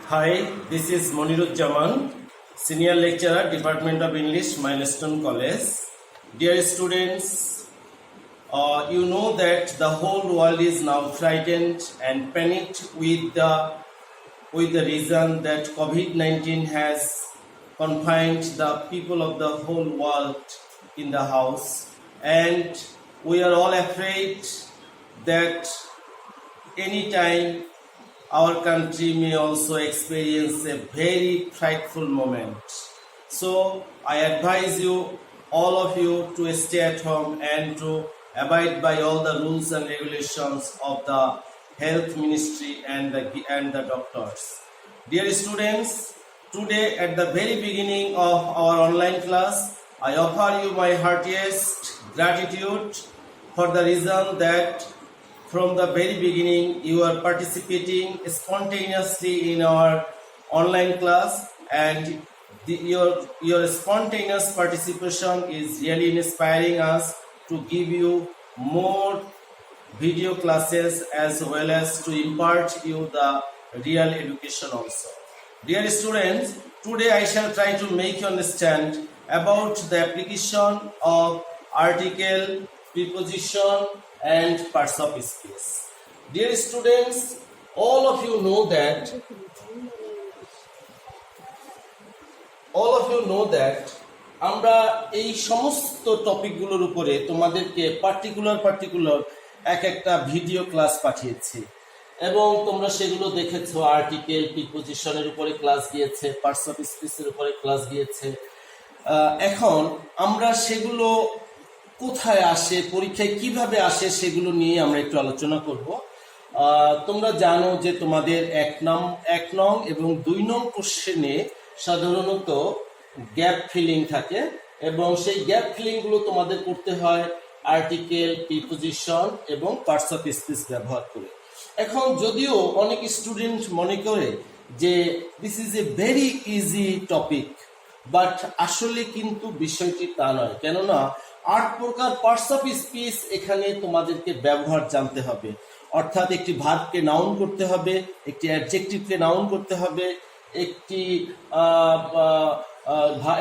Hi, this is Monirujjaman, Senior Lecturer, Department of English, Milestone College. Dear students, you know that the whole world is now frightened and panicked with the reason that COVID-19 has confined the people of the whole world in the house, and we are all afraid that anytime our country may also experience a very frightful moment. So I advise you, all of you, to stay at home and to abide by all the rules and regulations of the health ministry and the doctors. Dear students, today at the very beginning of our online class, I offer you my heartiest gratitude for the reason that from the very beginning you are participating spontaneously in our online class, and your spontaneous participation is really inspiring us to give you more video classes as well as to impart you the real education also. Dear students, today I shall try to make you understand about the application of article, preposition and parts of speech. Dear students, all of you know that আমরা এই সমস্ত টপিকগুলোর উপরে তোমাদেরকে particular একটা video class পাঠিয়েছি এবং তোমরা সেগুলো দেখেছো। আর্টিকেল, প্রিপোজিশনের উপরে ক্লাস গিয়েছে, পার্টস অফ স্পিচের উপরে ক্লাস গিয়েছে। এখন আমরা সেগুলো কোথায় আসে, পরীক্ষায় কিভাবে আসে, সেগুলো নিয়ে আমরা একটু আলোচনা করব। তোমরা জানো যে তোমাদের এক নং এবং 2 নং কোশ্চেনে সাধারণত গ্যাপ ফিলিং থাকে এবং সেই গ্যাপ ফিলিং গুলো তোমাদের করতে হয় আর্টিকেল, প্রিপোজিশন এবং পার্টস অফ স্পিচ ব্যবহার করে। এখন যদিও অনেক স্টুডেন্ট মনে করে যে this is a very easy topic, but আসলে কিন্তু বিষয়টি তা নয়। কেননা 8 প্রকার পার্টস অফ স্পিচ এখানে তোমাদেরকে ব্যবহার জানতে হবে। অর্থাৎ একটি ভার্বকে নাউন করতে হবে, একটি অ্যাডজেক্টিভকে নাউন করতে হবে,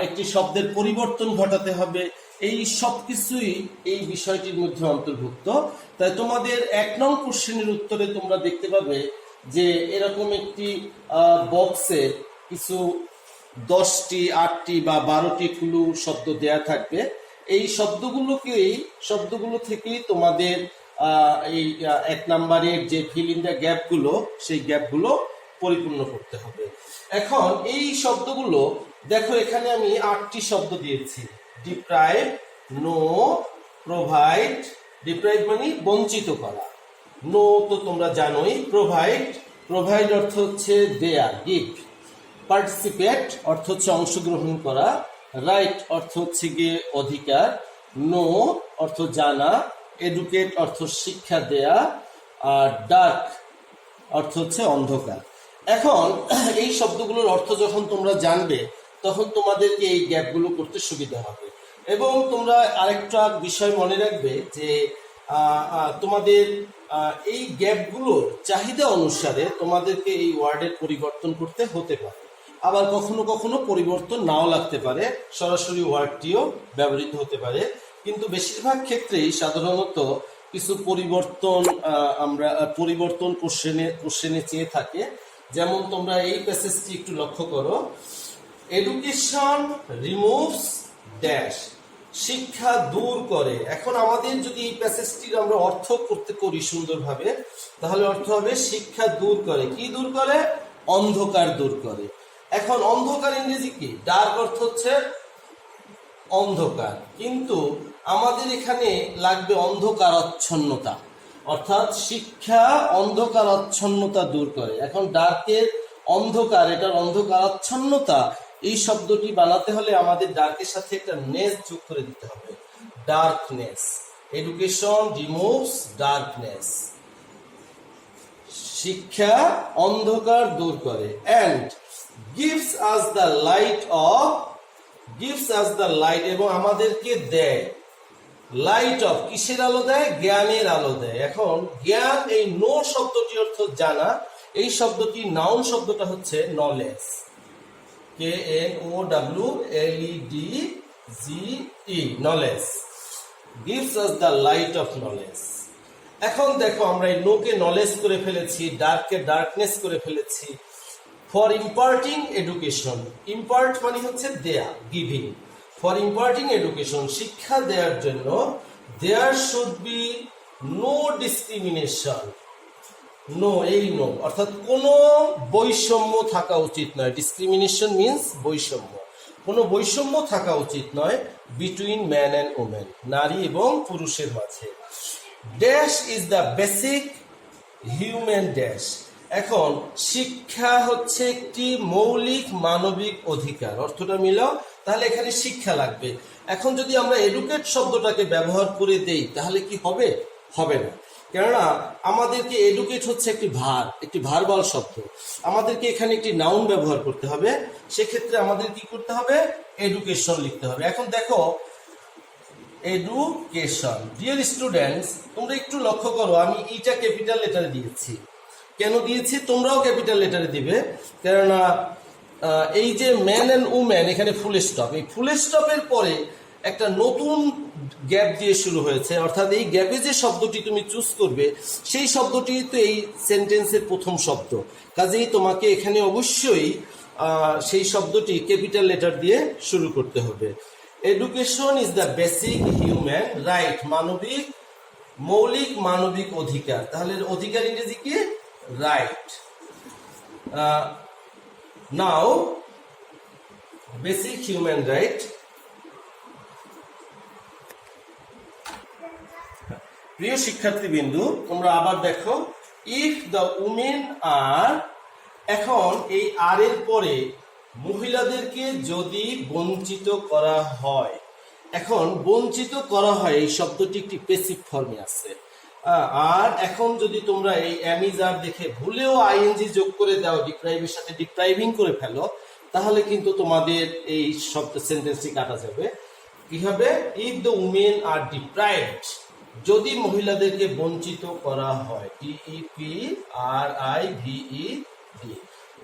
একটি শব্দের পরিবর্তন ঘটাতে হবে। এই সব কিছুই এই বিষয়টির মধ্যে অন্তর্ভুক্ত। তাই তোমাদের 1 নং কোশ্চেনের উত্তরে তোমরা দেখতে পাবে যে এরকম একটি বক্সে কিছু 10টি, 8টি বা 12টি ক্লু শব্দ দেয়া থাকবে। এই শব্দগুলো থেকেই তোমাদের এই 1 নম্বরের যে ফিল ইন দ্য গ্যাপগুলো, সেই গ্যাপগুলো পরিপূর্ণ করতে হবে। এখন এই শব্দগুলো দেখো, এখানে আমি 8টি শব্দ দিয়েছি। Deprive, no, provide. ডিপ্রাইভ মানে বঞ্চিত করা। নো তো তোমরা জানোই। প্রোভাইড অর্থ হচ্ছে দেয়া, গিভ। পার্টিসিপেট অর্থ হচ্ছে অংশগ্রহণ করা। রাইট অর্থ হচ্ছে গিয়ে অধিকার। নো অর্থ জানা। এডুকেট অর্থ শিক্ষা দেয়া। আর ডার্ক অর্থ হচ্ছে অন্ধকার। এখন এই শব্দগুলোর অর্থ যখন তোমরা জানবে তখন তোমাদেরকে এই গ্যাপগুলো করতে সুবিধা হবে। এবং তোমরা আরেকটা বিষয় মনে রাখবে যে তোমাদের এই গ্যাপগুলোর চাহিদা অনুসারে তোমাদেরকে এই ওয়ার্ডের পরিবর্তন করতে হতে পারে, আবার কখনো পরিবর্তন নাও লাগতে পারে, সরাসরি ওয়ার্ডটিও ব্যবহৃত হতে পারে। কিন্তু বেশিরভাগ ক্ষেত্রেই সাধারণত কিছু পরিবর্তন কোশ্চেনে চেয়ে থাকে। যেমন তোমরা এই প্যাসেজটি একটু লক্ষ্য করো। এডুকেশন রিমুভস ড্যাশ, শিক্ষা দূর করে। এখন আমাদের যদি এই প্যাসেজটির আমরা অর্থ করি সুন্দরভাবে, তাহলে অর্থ হবে শিক্ষা দূর করে। কি দূর করে? অন্ধকার দূর করে। এখন অন্ধকার ইংরেজি কি? ডার্ক অর্থ হচ্ছে অন্ধকার, কিন্তু আমাদের এখানে লাগবে অন্ধকারাচ্ছন্নতা। অর্থাৎ শিক্ষা অন্ধকারাচ্ছন্নতা দূর করে। এখন ডার্কের অন্ধকার, এটার অন্ধকারাচ্ছন্নতা, এই শব্দটি বানাতে হলে আমাদের ডার্কের সাথে একটা নেস যোগ করে দিতে হবে, ডার্কনেস। এডুকেশন রিমুভস ডার্কনেস, শিক্ষা অন্ধকার দূর করে। And gives us the light, এবং আমাদেরকে দেয় লাইট অফ। কিসের আলো দেয়? জ্ঞানের আলো দেয়। এখন জ্ঞান, এই নো শব্দটি অর্থ জানা, এই শব্দটি নাউন শব্দটা হচ্ছে knowledge, KNOWLEDGE, knowledge, gives us the light of knowledge. এখন দেখো আমরা এই নোকে নলেজ করে ফেলেছি, ডার্ককে ডার্কনেস করে ফেলেছি। ফর ইম্পার্টিং এডুকেশন, ইম্পার্ট মানে হচ্ছে দেয়া, গিভিং। ফর ইম্পার্টিং এডুকেশন, শিক্ষা দেওয়ার জন্য, there should be no discrimination. No, এই নো অর্থাৎ কোনো বৈষম্য থাকা উচিত নয়। ডিসক্রিমিনেশন মিন্স বৈষম্য। কোনো বৈষম্য থাকা উচিত নয় বিটুইন ম্যান অ্যান্ড ওমেন, নারী এবং পুরুষের মাঝে। Dash is the basic human dash. এখন শিক্ষা হচ্ছে একটি মৌলিক মানবিক অধিকার, অর্থটা মিলাও, তাহলে এখানে শিক্ষা লাগবে। এখন যদি আমরা এডুকেট শব্দটাকে ব্যবহার করে দেই তাহলে কি হবে? হবে না, কেননা আমাদেরকে এডুকেট হচ্ছে একটি ভার্বাল শব্দ, আমাদেরকে এখানে একটি নাউন ব্যবহার করতে হবে। সেক্ষেত্রে আমাদের কি করতে হবে? এডুকেশন লিখতে হবে। এখন দেখো এডুকেশন। ডিয়ার স্টুডেন্টস, তোমরা একটু লক্ষ্য করো, আমি ইটা ক্যাপিটাল লেটারে দিয়েছি। কেন দিয়েছি? তোমরাও ক্যাপিটাল লেটারে দিবে, কেননা এই যে ম্যান অ্যান্ড উম্যান, এখানে ফুল স্টপ, এই ফুল স্টপের পরে একটা নতুন গ্যাপ দিয়ে শুরু হয়েছে, অর্থাৎ এই গ্যাপে যে শব্দটি তুমি চুজ করবে সেই শব্দটি তো এই সেন্টেন্সের প্রথম শব্দ, কাজেই তোমাকে এখানে অবশ্যই সেই শব্দটি ক্যাপিটাল লেটার দিয়ে শুরু করতে হবে। Education is the basic human right, মানবিক, মৌলিক মানবিক অধিকার। তাহলে অধিকার ইংরেজি কি? রাইট। নাও বেসিক হিউম্যান রাইট। প্রিয় শিক্ষার্থীবৃন্দু, তোমরা আবার দেখো, ইফ দ্য উমেন আর, এখন এই আর এর পরে মহিলাদেরকে যদি বঞ্চিত করা হয়, এখন বঞ্চিত করা হয় এই শব্দটি একটি প্যাসিভ ফর্মে আছে। আর এখন যদি তোমরা এই অ্যামিজার দেখে ভুলেও আইএনজি যোগ করে দাও, ডিপ্রাইভের সাথে ডিপ্রাইভিং করে ফেলো, তাহলে কিন্তু তোমাদের এই শব্দ সেন্টেন্সটি কাটা যাবে। কি হবে? If the women are deprived, যদি মহিলাদেরকে বঞ্চিত করা হয়, DEPRIVED।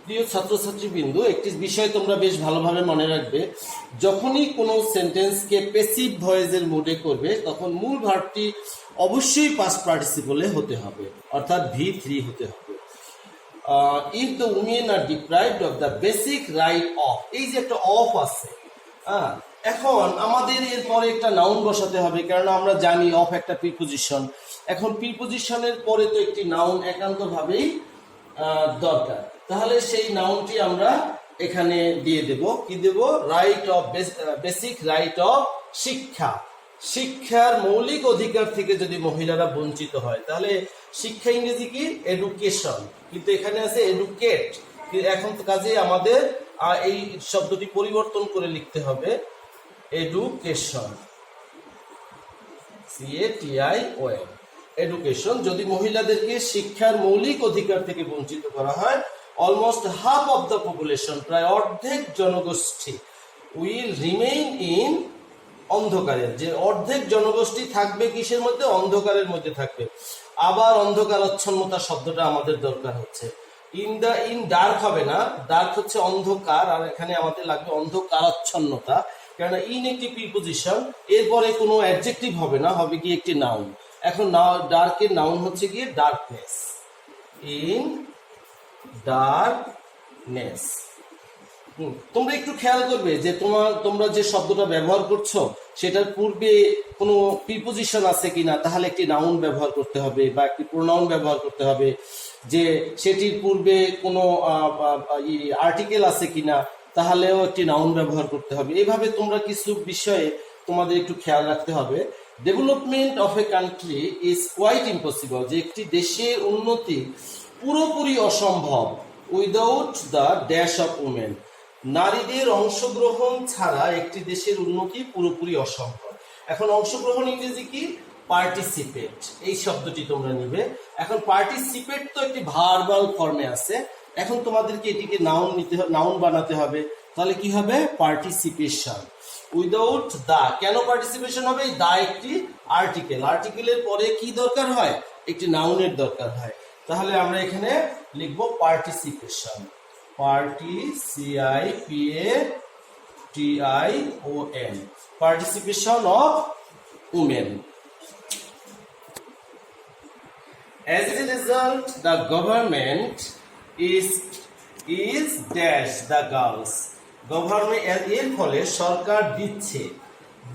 প্রিয় ছাত্রছাত্রীবৃন্দু, একটি বিষয় তোমরা বেশ ভালোভাবে মনে রাখবে, যখনই কোনো সেন্টেন্সকে প্যাসিভ ভয়েসের মুডে করবে তখন মূল ভার্বটি অবশ্যই পাস্ট পার্টিসিপলে হতে হবে, অর্থাৎ V3 হতে হবে। If the women are deprived of the basic right of, এই যে একটা অফ আছে, এখন আমাদের এরপরে একটা নাউন বসাতে হবে, কারণ আমরা জানি অফ একটা প্রিপোজিশন। এখন প্রিপোজিশনের পরে তো একটি নাউন একান্তভাবেই দরকার, তাহলে সেই নাউনটি আমরা এখানে দিয়ে দেব। কি দেব? Right of, basic right of শিক্ষা। শিক্ষার মৌলিক অধিকার থেকে যদি মহিলারা বঞ্চিত হয় তাহলে শিক্ষা ইংরেজি কি? এডুকেশন, কিন্তু এখানে আছে এডুকেট। এখন কাজে আমাদের এই শব্দটি পরিবর্তন করে লিখতে হবে এডুকেশন, CATION, এডুকেশন। যদি মহিলাদেরকে শিক্ষার মৌলিক অধিকার থেকে বঞ্চিত করা হয়, almost half of the population, প্রায় অর্ধেক জনগোষ্ঠী, উইল রিমেইন ইন অন্ধকারে, যে অর্ধেক জনগোষ্ঠী থাকবে কিসের মধ্যে? অন্ধকারের মধ্যে থাকবে। আবার অন্ধকারাচ্ছন্নতা শব্দটা আমাদের দরকার হচ্ছে। ইন ডার্ক হবে না, ডার্ক হচ্ছে অন্ধকার, আর এখানে আমাদের লাগবে অন্ধকারাচ্ছন্নতা, কেননা ইন একটি প্রিপোজিশন, এরপরে কোনো অ্যাডজেক্টিভ হবে না, হবে কি একটি নাউন। এখন ডার্কের নাউন হচ্ছে গিয়ে ডার্কনেস, ইন ডার্কনেস। তোমরা একটু খেয়াল করবে যে তোমরা যে শব্দটা ব্যবহার করছো সেটার পূর্বে কোনো প্রিপোজিশন আছে কিনা, তাহলে একটি নাউন ব্যবহার করতে হবে বা একটি প্রোনাউন ব্যবহার করতে হবে। যে সেটির পূর্বে কোনো আর্টিকেল আছে কিনা, তাহলেও একটি নাউন ব্যবহার করতে হবে। এইভাবে তোমরা কিছু বিষয়ে তোমাদের একটু খেয়াল রাখতে হবে। Development of a country is quite impossible, যে একটি দেশের উন্নতি পুরোপুরি অসম্ভব without the dash of women, নারীদের অংশগ্রহণ ছাড়া একটি দেশের উন্নতি পুরোপুরি অসম্ভব। এখন অংশগ্রহণ ইংরেজি কি? পার্টিসিপেট, এই শব্দটি তোমরা নিবে। এখন পার্টিসিপেট তো একটি ভার্বাল ফর্মে আছে, এখন তোমাদেরকে এটিকে নাউন বানাতে হবে। তাহলে কি হবে? পার্টিসিপেশন। উইদাউট দা, কেন পার্টিসিপেশন হবে? দা একটি আর্টিকেল, আর্টিকেলের পরে কি দরকার হয়? একটি নাউনের দরকার হয়। তাহলে আমরা এখানে লিখব participation, PARTICIPATION, participation of women. As a result, the government is dash the girls. Government এর ফলে সরকার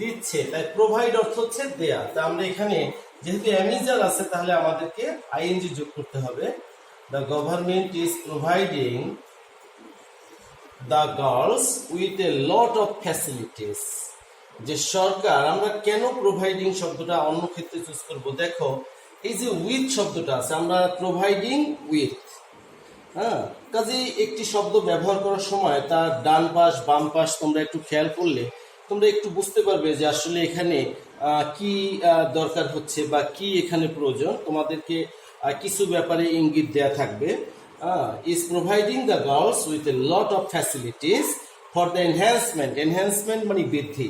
দিচ্ছে তাই প্রোভাইড অর্থ হচ্ছে দেয়া। তা আমরা এখানে যেহেতু অ্যামিজাল আছে তাহলে আমাদেরকে আইএনজি যোগ করতে হবে। The government is providing the girls with a lot of facilities. যে সরকার, আমরা কেন প্রোভাইডিং শব্দটা অন্য ক্ষেত্রে চুজ করব, দেখো এই যে উইথ শব্দটা আছে, আমরা প্রোভাইডিং উইথ, হ্যাঁ, কাজেই একটি শব্দ ব্যবহার করার সময় তার ডান পাশ বাম পাশ তোমরা একটু খেয়াল করলে তোমরা একটু বুঝতে পারবে যে আসলে এখানে কি দরকার হচ্ছে বা কি এখানে প্রয়োজন। তোমাদেরকে কিছু ব্যাপারে ইঙ্গিত দেয়া থাকবে। Is providing the girls with a lot of facilities for the enhancement মানে বৃদ্ধি,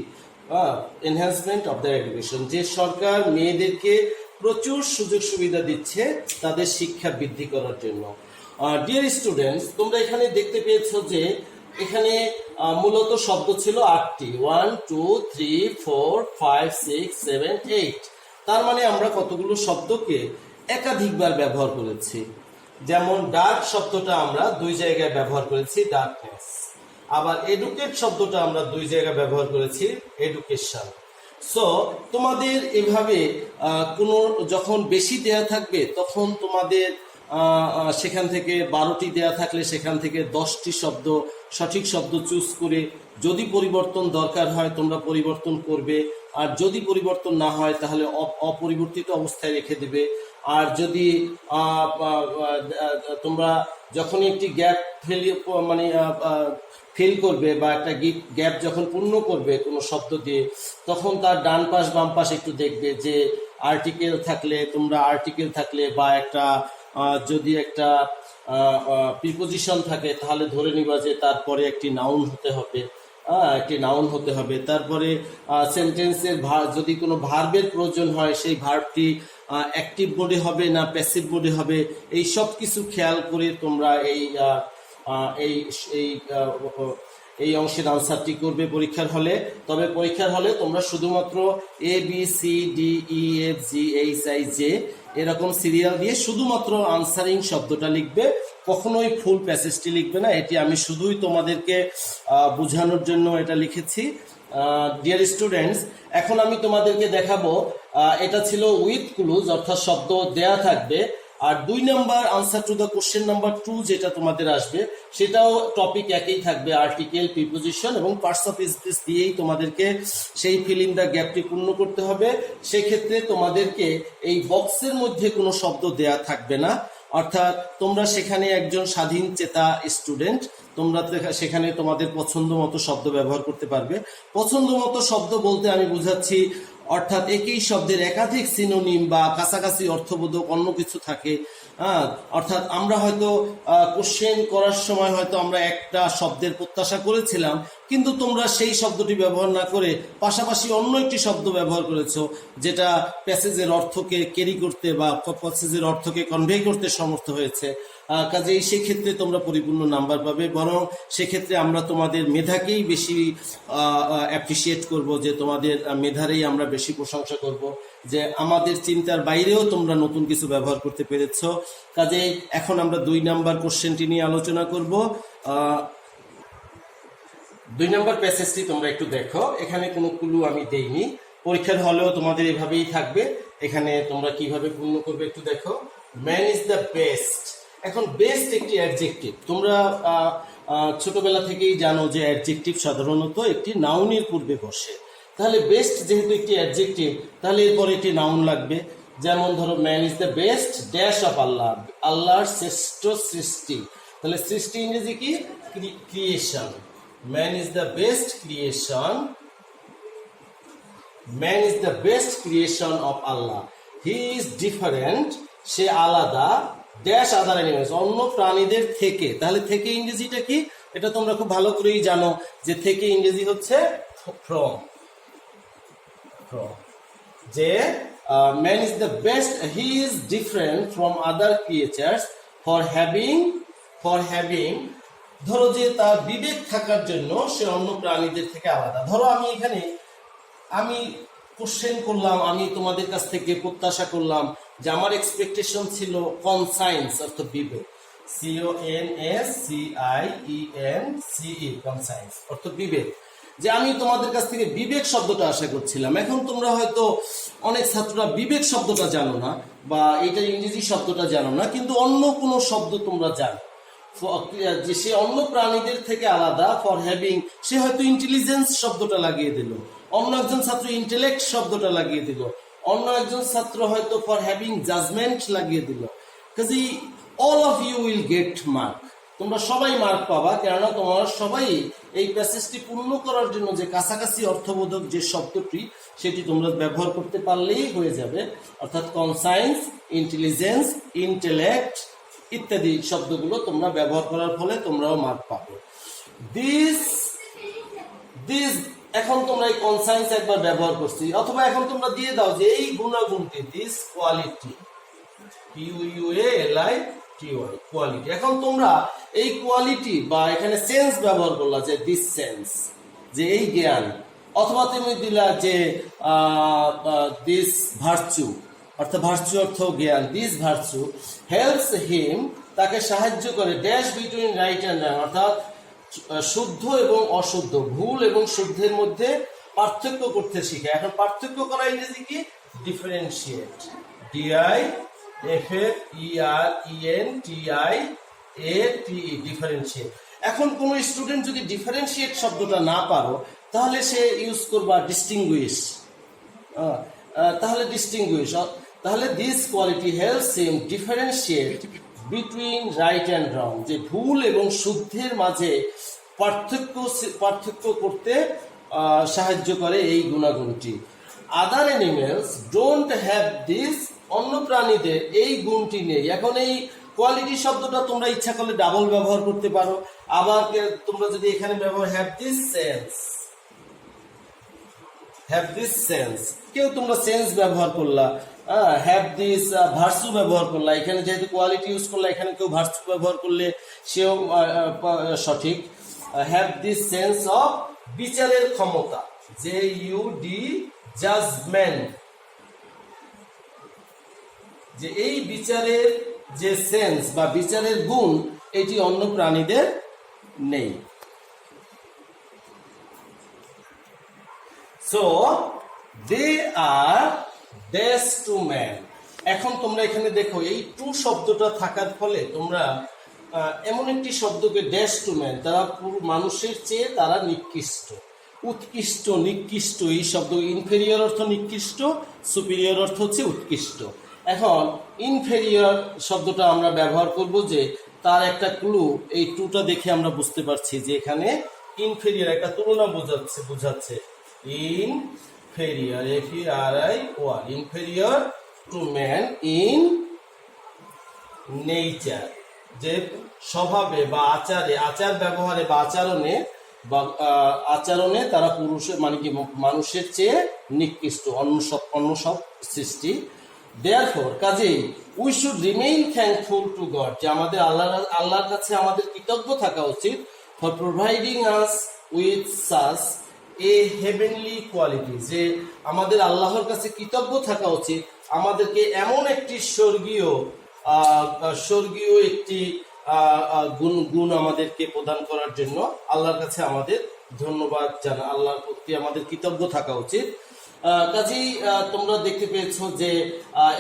এনহ্যান্সমেন্ট অফ দ্য এডুকেশন। যে সরকার মেয়েদেরকে প্রচুর সুযোগ সুবিধা দিচ্ছে তাদের শিক্ষা বৃদ্ধি করার জন্য। ডিয়ার স্টুডেন্টস, তোমরা এখানে দেখতে পেয়েছো যে এখানে মূলত শব্দ ছিল 8টি, 1 2 3 4 5 6 7 8। তার মানে আমরা কতগুলো শব্দকে একাধিকবার ব্যবহার করেছি। যেমন ডার্ক শব্দটা আমরা 2 জায়গায় ব্যবহার করেছি, ডার্কনেস। আবার এডুকেট শব্দটা আমরা 2 জায়গায় ব্যবহার করেছি, এডুকেশন। সো তোমাদের এভাবে কোনো যখন বেশি দেয়া থাকবে তখন তোমাদের সেখান থেকে 12টি দেয়া থাকলে সেখান থেকে 10টি শব্দ সঠিক শব্দ চুজ করে যদি পরিবর্তন দরকার হয় তোমরা পরিবর্তন করবে, আর যদি পরিবর্তন না হয় তাহলে অপরিবর্তিত অবস্থায় রেখে দেবে। আর যদি তোমরা যখন একটি গ্যাপ ফিল করবে বা একটা গ্যাপ যখন পূর্ণ করবে কোনো শব্দ দিয়ে, তখন তার ডান পাশ বাম পাশ একটু দেখবে যে আর্টিকেল থাকলে তোমরা আর্টিকেল থাকলে বা একটা যদি একটা প্রিপোজিশন থাকে তাহলে ধরে নিবা যে তারপরে একটি নাউন হতে হবে, একটি নাউন হতে হবে। তারপরে সেন্টেন্সের যদি কোনো ভার্বের প্রয়োজন হয় সেই ভার্বটি অ্যাক্টিভ মোডে হবে না প্যাসিভ মোডে হবে, এই সব কিছু খেয়াল করে তোমরা এই অংশের আনসারটি করবে পরীক্ষার হলে। তবে পরীক্ষার হলে তোমরা শুধুমাত্র ABCDEFGHIJ এরকম সিরিয়াল দিয়ে শুধুমাত্র আনসারিং শব্দটা লিখবে, কখনোই ফুল প্যাসেজটি লিখবে না। এটি আমি শুধুই তোমাদেরকে বোঝানোর জন্য এটা লিখেছি। ডিয়ার স্টুডেন্টস, এখন আমি তোমাদেরকে দেখাবো, এটা ছিল উইথ ক্লুজ, অর্থাৎ শব্দ দেয়া থাকবে। আর 2 number answer to the question number 2 যেটা তোমাদের আসবে সেটাও টপিক একই থাকবে, আর্টিকেল, প্রিপোজিশন এবং পার্টস অফ স্পিচ দিয়েই তোমাদেরকে সেই ফিল ইন দ্য গ্যাপটি পূর্ণ করতে হবে। সেক্ষেত্রে তোমাদেরকে এই বক্সের মধ্যে কোনো শব্দ দেয়া থাকবে না, অর্থাৎ তোমরা সেখানে একজন স্বাধীন চেতা স্টুডেন্ট, তোমরা সেখানে তোমাদের পছন্দ মতো শব্দ ব্যবহার করতে পারবে। পছন্দ মতো শব্দ বলতে আমি বুঝাচ্ছি অর্থাৎ একই শব্দের একাধিক সিনোনিম বা কাছাকাছি অর্থবোধক অন্য কিছু থাকে। অর্থাৎ আমরা হয়তো কোশ্চেন করার সময় হয়তো আমরা একটা শব্দের প্রত্যাশা করেছিলাম, কিন্তু তোমরা সেই শব্দটি ব্যবহার না করে পাশাপাশি অন্য একটি শব্দ ব্যবহার করেছো যেটা প্যাসেজের অর্থকে ক্যারি করতে বা প্যাসেজের অর্থকে কনভে করতে সমর্থ হয়েছে। কাজেই সেক্ষেত্রে তোমরা পরিপূর্ণ নাম্বার পাবে, বরং সেক্ষেত্রে আমরা তোমাদের মেধাকেই বেশি অ্যাপ্রিসিয়েট করব, যে তোমাদের মেধারই আমরা বেশি প্রশংসা করব যে আমাদের চিন্তার বাইরেও তোমরা নতুন কিছু ব্যবহার করতে পেরেছ। কাজেই এখন আমরা 2 নাম্বার কোশ্চেনটি নিয়ে আলোচনা করব। 2 নাম্বার প্যাসেজটি তোমরা একটু দেখো, এখানে কোনো ক্লু আমি দেইনি, পরীক্ষার হলেও তোমাদের এভাবেই থাকবে। এখানে তোমরা কিভাবে পূর্ণ করবে একটু দেখো। Man is the best. এখন বেস্ট একটি অ্যাডজেক্টিভ, তোমরা ছোটবেলা থেকেই জানো যে অ্যাডজেক্টিভ সাধারণত একটি নাউনের পূর্বে বসে। তাহলে বেস্ট যেহেতু একটি অ্যাডজেক্টিভ, তাহলে এরপরে একটি নাউন লাগবে। যেমন ধরো man is the best dash of Allah, আল্লাহর শ্রেষ্ঠ সৃষ্টি। তাহলে সৃষ্টি ইংরেজি কি? Creation. Man is the best creation, man is the best creation of Allah. He is different, সে আলাদা, ড্যাশ আদার অ্যানিমেলস, অন্য প্রাণীদের থেকে। তাহলে থেকে ইংরেজিটা কি? এটা তোমরা খুব ভালো করেই জানো যে থেকে ইংরেজি হচ্ছে ফ্রম। যে man is the best, he is different from other creatures for having ধরো যে তার বিবেক থাকার জন্য সে অন্য প্রাণীদের থেকে আলাদা। ধরো আমি কোশ্চেন করলাম, আমি তোমাদের কাছ থেকে প্রত্যাশা করলাম যে আমার এক্সপেকটেশন ছিল কনসাইন্স অর্থ বিবেক, CONSCIENCE কনসাইন্স অর্থ বিবেক, যে আমি তোমাদের কাছ থেকে বিবেক শব্দটা আশা করছিলাম। এখন তোমরা হয়তো অনেক ছাত্ররা বিবেক শব্দটা জানো না বা এটা ইংরেজি শব্দটা জানো না, কিন্তু অন্য কোনো শব্দ তোমরা জানো যে সে অন্য প্রাণীদের থেকে আলাদা ফর হ্যাভিং, সে হয়তো ইন্টেলিজেন্স শব্দটা লাগিয়ে দিল, অন্য একজন ছাত্র ইন্টেলেক্ট শব্দটা লাগিয়ে দিল, অন্য একজন ছাত্র হয়তো ফর হ্যাভিং জাজমেন্ট লাগিয়ে দিল। কাজে all of you will get mark, তোমরা সবাই মার্ক পাবা, কেননা তোমরা সবাই এই প্যাসেজটি পূর্ণ করার জন্য যে কাছাকাছি অর্থবোধক যে শব্দটি সেটি তোমরা ব্যবহার করতে পারলেই হয়ে যাবে। অর্থাৎ কনসাইন্স, ইন্টেলিজেন্স, ইন্টেলেক্ট ইত্যাদি শব্দগুলো তোমরা ব্যবহার করার ফলে তোমরাও মার্ক পাবে। দিস এখন তোমরা এই কনসাইন্স একবার ব্যবহার করছি, অথবা এখন তোমরা দিয়ে দাও যে এই গুণাগুণটি, দিস কোয়ালিটি, QUALITY কোয়ালিটি। এখন তোমরা এই কোয়ালিটি বা এখানে সেন্স ব্যবহার করলা যে দিস সেন্স, যে এই জ্ঞান, অথবা তুমি দিলা যে দিস ভার্চু, অর্থাৎ ভার্চু অর্থ জ্ঞান, দিস ভার্চু হেল্পস হিম, তাকে সাহায্য করে ড্যাশ বিটুইন রাইট অ্যান্ড রং, অর্থাৎ শুদ্ধ এবং অশুদ্ধ, ভুল এবং শুদ্ধের মধ্যে পার্থক্য করতে শিখে। এখন পার্থক্য করা ইংরেজি কি? Differentiate, DIFFERENTIATE, differentiate. এখন কোন স্টুডেন্ট যদি ডিফারেন্সিয়েট শব্দটা না পারো তাহলে সে ইউজ করবা ডিস্টিংগুইশ, তাহলে this quality helps him differentiate between right and রং, যে ভুল এবং শুদ্ধের মাঝে পার্থক্য করতে সাহায্য করে এই গুণাগুণটি। আদার অ্যানিমেলস ডোন্ট হ্যাভ দিস, অন্য প্রাণীদের এই গুণটি নেই। এখন এই কোয়ালিটি শব্দটা তোমরা ইচ্ছা করলে ডাবল ব্যবহার করতে পারো, আবার তোমরা যদি এখানে ব্যবহার হ্যাভ দিস সেন্স, কেউ তোমরা সেন্স ব্যবহার করলা, হ্যাভ দিস ভার্সু ব্যবহার করলা, এখানে যেহেতু কোয়ালিটি ইউজ করলা এখানে কেউ ভার্সু ব্যবহার করলে সেও সঠিক। হ্যাভ দিস সেন্স অফ, বিচারের ক্ষমতা, JUD জাজমেন্ট, যে এই বিচারের যে সেন্স বা বিচারের গুণ এটি অন্য প্রাণীদের নেই। So they are best to man. এখন তোমরা এখানে দেখো এই টু শব্দটা থাকার ফলে তোমরা এমন একটি শব্দকে ড্যাশ টু ম্যান, তারা মানুষের চেয়ে তারা নিকৃষ্ট, উৎকৃষ্ট, নিকৃষ্ট, এই শব্দ ইনফেরিয়র অর্থ নিকৃষ্ট, সুপিরিয়র অর্থ হচ্ছে উৎকৃষ্ট। এখন ইনফেরিয়র শব্দটা আমরা ব্যবহার করব যে তার একটা ক্লু, এই টুটা দেখে আমরা বুঝতে পারছি যে এখানে ইনফেরিয়র একটা তুলনা বোঝাচ্ছে। Inferior, FERIOR, inferior to man in nature, যে স্বভাবে বা আচার ব্যবহারে বা আচরণে তারা পুরুষের মানে কি মানুষের চেয়ে নিকৃষ্ট, অন্য সব সৃষ্টি। Therefore, কাজেই we should remain thankful to god, যে আমাদের আল্লাহর কাছে আমাদের কৃতজ্ঞ থাকা উচিত, for providing us with such a heavenly quality, যে আমাদের আল্লাহর কাছে কৃতজ্ঞ থাকা উচিত আমাদেরকে এমন একটি স্বর্গীয় একটি গুণ আমাদেরকে প্রদান করার জন্য আল্লাহর কাছে আমাদের ধন্যবাদ জানা, আল্লাহর প্রতি আমাদের কৃতজ্ঞ থাকা উচিত। কাজেই তোমরা দেখতে পেয়েছো যে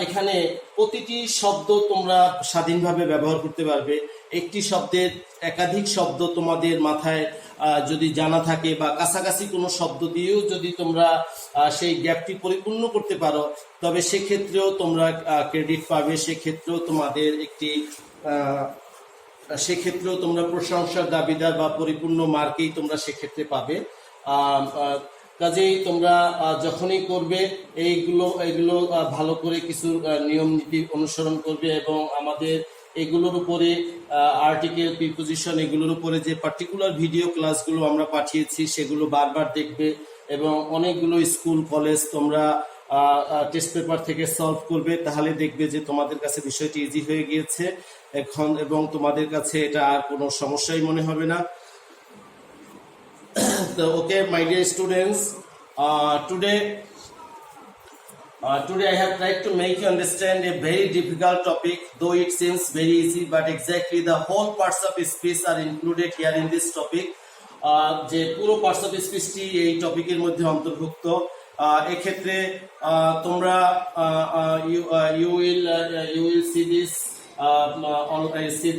এখানে প্রতিটি শব্দ তোমরা স্বাধীনভাবে ব্যবহার করতে পারবে। একটি শব্দের একাধিক শব্দ তোমাদের মাথায় যদি জানা থাকে বা কাছাকাছি কোনো শব্দ দিয়েও যদি তোমরা সেই গ্যাপটি পরিপূর্ণ করতে পারো তবে সেক্ষেত্রেও তোমরা ক্রেডিট পাবে, সেক্ষেত্রেও তোমরা প্রশংসার দাবিদার বা পরিপূর্ণ মার্কেই তোমরা সেক্ষেত্রে পাবে। কাজেই তোমরা যখনই করবে এইগুলো ভালো করে কিছু নিয়ম নীতি অনুসরণ করবে এবং আমাদের এগুলোর উপরে আর্টিকেল, প্রিপোজিশন এগুলোর উপরে যে পার্টিকুলার ভিডিও ক্লাসগুলো আমরা পাঠিয়েছি সেগুলো বারবার দেখবে এবং অনেকগুলো স্কুল কলেজ তোমরা টেস্ট পেপার থেকে সলভ করবে, তাহলে দেখবে যে তোমাদের কাছে বিষয়টি ইজি হয়ে গিয়েছে এখন, এবং তোমাদের কাছে এটা আর কোনো সমস্যাই মনে হবে না। তো okay my dear students, today I have tried to make you understand a very difficult topic, though it seems very easy, but exactly the whole parts of speech are included here in this topic. যে পুরো parts of স্পিচটি এই টপিকের মধ্যে অন্তর্ভুক্ত। এক্ষেত্রে তোমরা you will see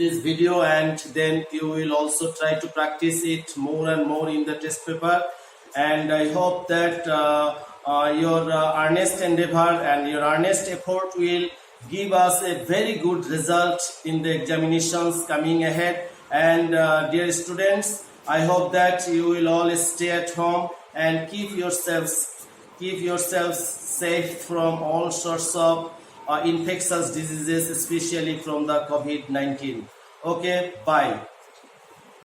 this video, and then you will also try to practice it more and more in the test paper, and I hope that your earnest endeavor and your earnest effort will give us a very good result in the examinations coming ahead. And dear students, I hope that you will all stay at home and keep yourselves safe from all sorts of infectious diseases, especially from the COVID-19. Okay, bye.